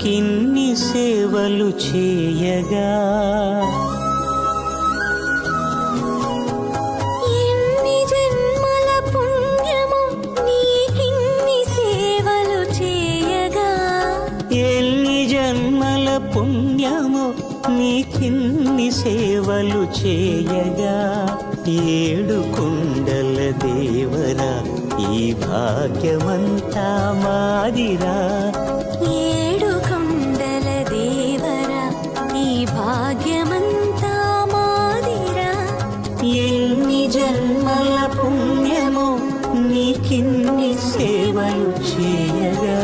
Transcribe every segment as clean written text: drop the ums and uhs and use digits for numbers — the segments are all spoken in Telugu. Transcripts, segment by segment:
నీకిన్ని సేవలు చేయగా ఎన్ని జన్మల పుణ్యము నీకిన్ని సేవలు చేయగా ఎన్ని జన్మల పుణ్యము నీకిన్ని సేవలు చేయగా ఏడు కొండల దేవరా ఈ భాగ్యమంతా మాదిరా ఏడు కొండల దేవరా ఈ భాగ్యమంతా మాదిరా ఎన్ని జన్మల పుణ్యము నీకిన్ని సేవలు చేయగా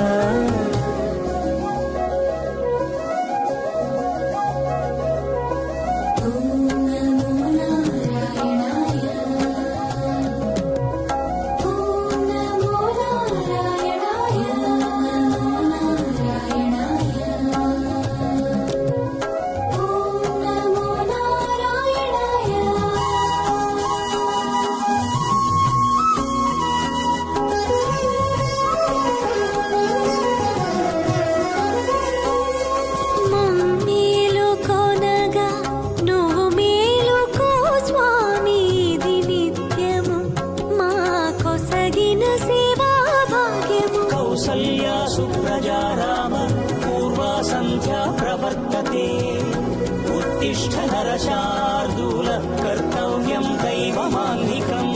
కౌసల్యా సుప్రజా రామ పూర్వా సంధ్యా ప్రవర్తతే ఉత్తిష్ఠ నరశార్దూల కర్తవ్యం దైవమాన్నికం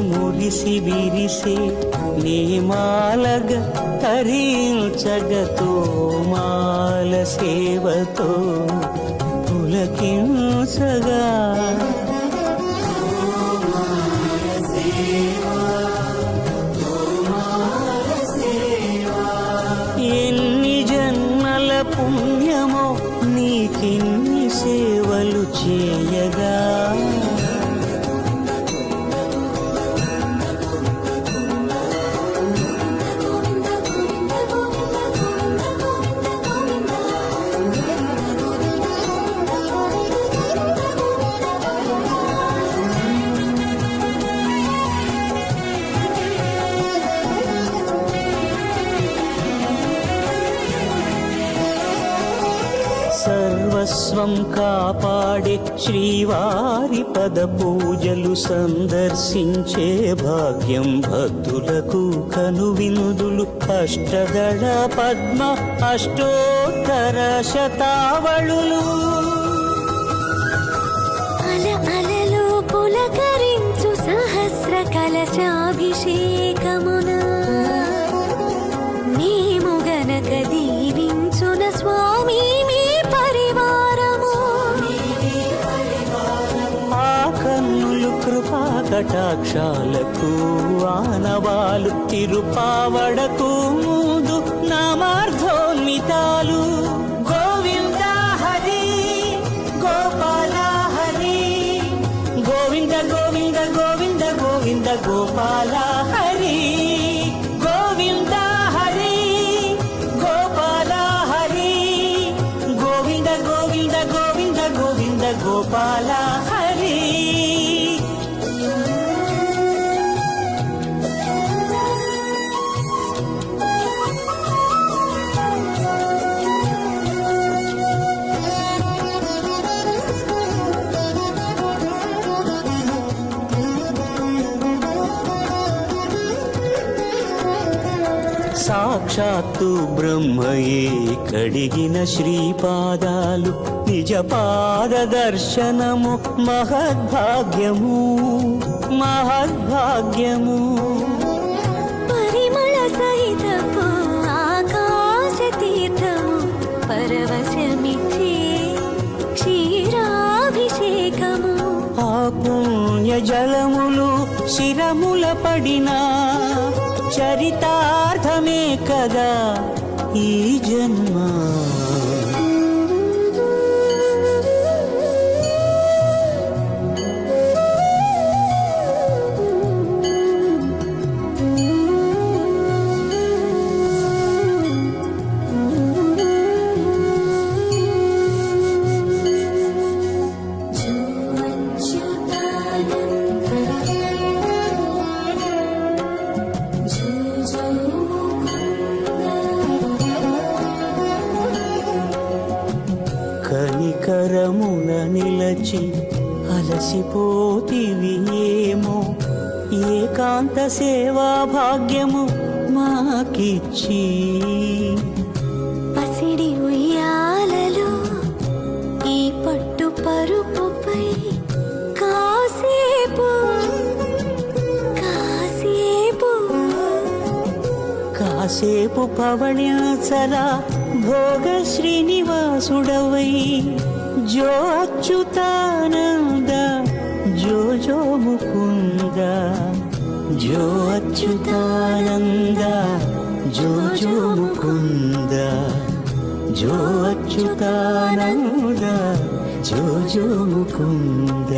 మురిసి విరిసే నేమాలగ తరించగతో మాల సేవతో పులకించగా ఎన్ని జన్మల పుణ్యమో నీకిన్ని సేవలు చేయగా సర్వస్వం కాపాడే శ్రీవారి పద పూజలు సందర్శించే భాగ్యం భక్తులకు కనువినుదులు అష్టదళ పద్మ అష్టోత్తర శతావళులు అలలు పులకరించు సహస్ర కలశాభిషేకమున మేము గనక దీవించున స్వామి కృపా కటాక్షాలకు ఆనవాలు తిరుపావడకు మూదు నామార్థోన్మితాలు గోవింద హరి గోపాల హరి గోవింద గోవింద గోవింద గోవింద గోపాల హరి గోవింద హరి గోపాల హరి గోవింద గోవింద గోవింద గోవింద గోపాల హరి సాక్షాత్తు బ్రహ్మయే కడిగిన శ్రీపాదాలు నిజ పాద దర్శనము మహద్భాగ్యము మహద్భాగ్యము పరిమళ సహితపు ఆకాశ తీర్థము పరవశమిచ్చే క్షీరాభిషేకము ఆ పుణ్య జలములు శిరముల పడినా చరితార్థమే కదా ఈ జన్మ కరమున నిలచి అలసిపోతివి ఏమో ఏకాంత సేవా భాగ్యము మాకిచ్చి పసిడి ఉయ్యాలలో ఈ పట్టు పరుపుపై కాసేపు కాసేపు కాసేపు పవళ్యాచల భోగ శ్రీనివాసుడవై జో అచ్యుతానంద జో జో ముకుంద జో అచ్యుతానంద జో జో ముకుంద జో అచ్యుతానంద జో జో ముకుంద